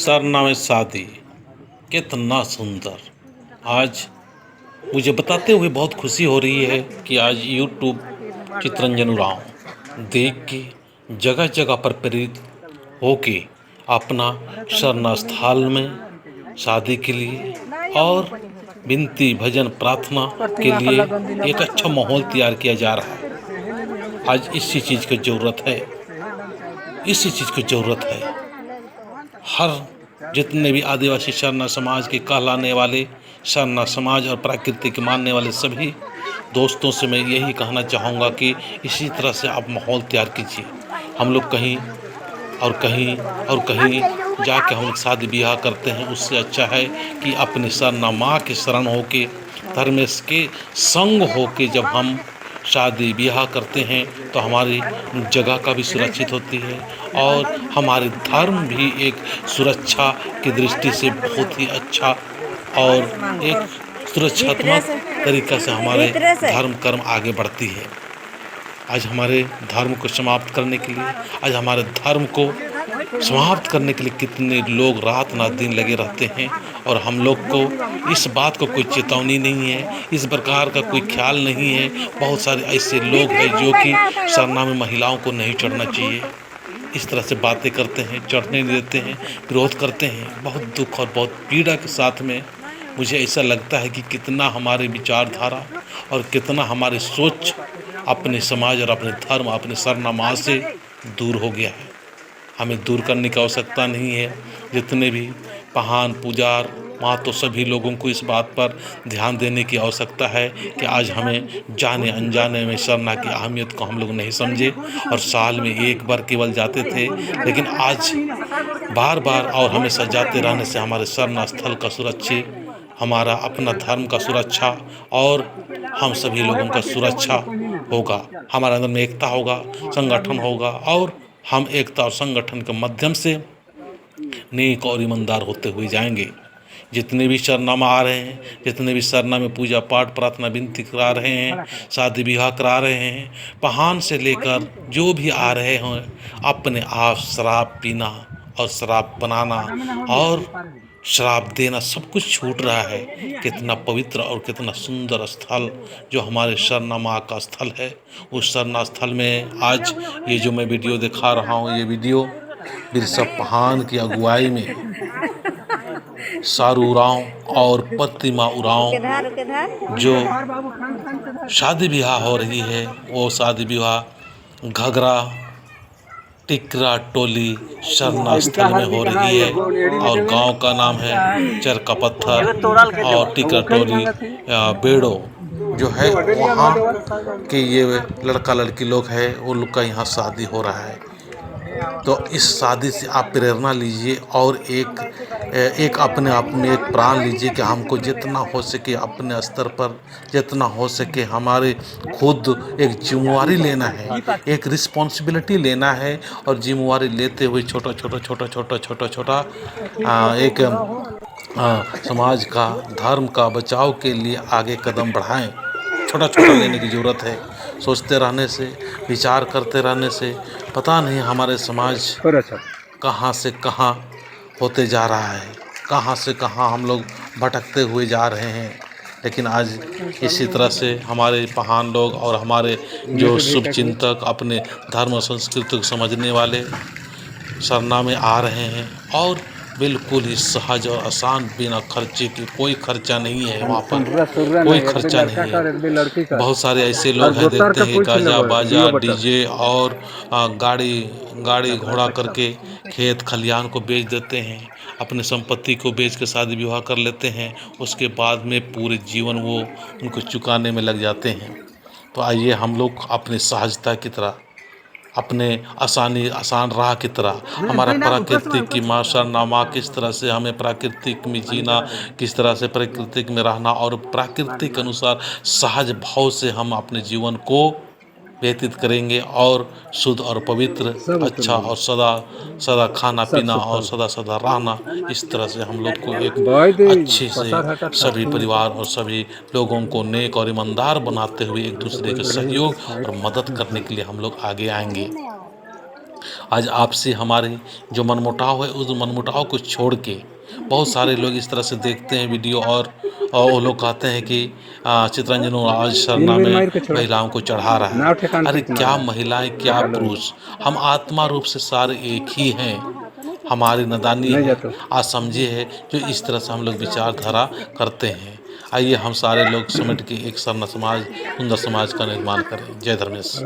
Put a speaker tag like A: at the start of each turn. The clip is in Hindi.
A: सरना में शादी कितना सुंदर। आज मुझे बताते हुए बहुत खुशी हो रही है कि आज यूट्यूब चितरंजन उरांव देख के जगह जगह पर प्रेरित होके अपना सरना स्थल में शादी के लिए और विनती भजन प्रार्थना के लिए एक अच्छा माहौल तैयार किया जा रहा है। आज इसी चीज़ की ज़रूरत है, इसी चीज़ की ज़रूरत है। हर जितने भी आदिवासी सरना समाज के कहलाने वाले सरना समाज और प्रकृति के मानने वाले सभी दोस्तों से मैं यही कहना चाहूँगा कि इसी तरह से आप माहौल तैयार कीजिए। हम लोग कहीं और कहीं जाके हम लोग शादी ब्याह करते हैं, उससे अच्छा है कि अपने सरना माँ के शरण होके धर्मेश के संग होके जब हम शादी ब्याह करते हैं तो हमारी जगह का भी सुरक्षित होती है और हमारे धर्म भी एक सुरक्षा की दृष्टि से बहुत ही अच्छा और एक सुरक्षात्मक तरीक़ा से हमारे धर्म कर्म आगे बढ़ती है। आज हमारे धर्म को समाप्त करने के लिए, आज हमारे धर्म को समाप्त करने के लिए कितने लोग रात ना दिन लगे रहते हैं और हम लोग को इस बात को कोई चेतावनी नहीं है, इस प्रकार का कोई ख्याल नहीं है। बहुत सारे ऐसे लोग हैं जो कि सरना में महिलाओं को नहीं चढ़ना चाहिए, इस तरह से बातें करते हैं, चढ़ने नहीं देते हैं, विरोध करते हैं। बहुत दुख और बहुत पीड़ा के साथ में मुझे ऐसा लगता है कि कितना हमारे विचारधारा और कितना हमारी सोच अपने समाज और अपने धर्म, अपने सरना माँ से दूर हो गया है। हमें दूर करने की आवश्यकता नहीं है। जितने भी पहान पुजार माँ तो सभी लोगों को इस बात पर ध्यान देने की आवश्यकता है कि आज हमें जाने अनजाने में सरना की अहमियत को हम लोग नहीं समझे और साल में एक बार केवल जाते थे, लेकिन आज बार बार और हमेशा जाते रहने से हमारे सरना स्थल का सुरक्षित, हमारा अपना धर्म का सुरक्षा और हम सभी लोगों का सुरक्षा होगा। हमारे अंदर में एकता होगा, संगठन होगा और हम एकता और संगठन के माध्यम से नेक और ईमानदार होते हुए जाएंगे। जितने भी सरना में आ रहे हैं, जितने भी सरना में पूजा पाठ प्रार्थना विनती करा रहे हैं, शादी विवाह करा रहे हैं, पहान से लेकर जो भी आ रहे हैं, अपने आप शराब पीना और शराब बनाना और शराब देना सब कुछ छूट रहा है। कितना पवित्र और कितना सुंदर स्थल जो हमारे सरना माँ का स्थल है, उस सरना स्थल में आज ये जो मैं वीडियो दिखा रहा हूँ, ये वीडियो बिरसा पहान की अगुवाई में सारू उरांव और प्रतिमा उरांव जो शादी ब्याह हो रही है, वो शादी ब्याह घगरा टिकरा टोली सरना स्थल में हो रही है और गांव का नाम है चरका पत्थर और टिकरा टोली बेड़ो जो है। वहाँ के ये लड़का लड़की लोग हैं, वो लोग का यहाँ शादी हो रहा है। तो इस शादी से आप प्रेरणा लीजिए और एक अपने आप में एक प्राण लीजिए कि हमको जितना हो सके अपने स्तर पर जितना हो सके हमारे खुद एक जिम्मेवारी लेना है, एक रिस्पॉन्सिबिलिटी लेना है और जिम्मेवारी लेते हुए छोटा एक समाज का धर्म का बचाव के लिए आगे कदम बढ़ाएं। छोटा लेने की ज़रूरत है। सोचते रहने से, विचार करते रहने से पता नहीं हमारे समाज कहाँ से कहाँ होते जा रहा है, कहाँ से कहाँ हम लोग भटकते हुए जा रहे हैं। लेकिन आज इसी तरह से हमारे पहान लोग और हमारे जो शुभ चिंतक अपने धर्म और संस्कृति को समझने वाले सरना में आ रहे हैं और बिल्कुल ही सहज और आसान, बिना खर्चे के, कोई खर्चा नहीं है वहाँ पर, कोई खर्चा नहीं है। बहुत सारे ऐसे लोग हैं देखते हैं गाजा बाजा डीजे और गाड़ी घोड़ा करके खेत खलिहान को बेच देते हैं, अपने संपत्ति को बेच के शादी विवाह कर लेते हैं, उसके बाद में पूरे जीवन वो उनको चुकाने में लग जाते हैं। तो आइए हम लोग अपनी सहजता की तरह, अपने आसान राह की तरह हमारा प्राकृतिक की माँ सरना माँ किस तरह से हमें प्राकृतिक में जीना, किस तरह से प्राकृतिक में रहना और प्राकृतिक अनुसार सहज भाव से हम अपने जीवन को व्यतीत करेंगे और शुद्ध और पवित्र, अच्छा और सदा खाना पीना और सदा रहना। इस तरह से हम लोग को एक अच्छे से सभी परिवार और सभी लोगों को नेक और ईमानदार बनाते हुए एक दूसरे के सहयोग और मदद करने के लिए हम लोग आगे आएंगे। आज आपसे हमारे जो मनमुटाव है उस मनमुटाव को छोड़ के बहुत सारे लोग इस तरह से देखते हैं वीडियो और वो लोग कहते हैं कि चितरंजन आज सरना में महिलाओं को चढ़ा रहा है। अरे क्या महिलाएं क्या पुरुष, हम आत्मा रूप से सारे एक ही हैं। हमारी नादानी है, असमझी है जो इस तरह से हम लोग विचारधारा करते हैं। आइए हम सारे लोग सिमट के एक सरना समाज, सुंदर समाज का निर्माण करें। जय धर्मेश।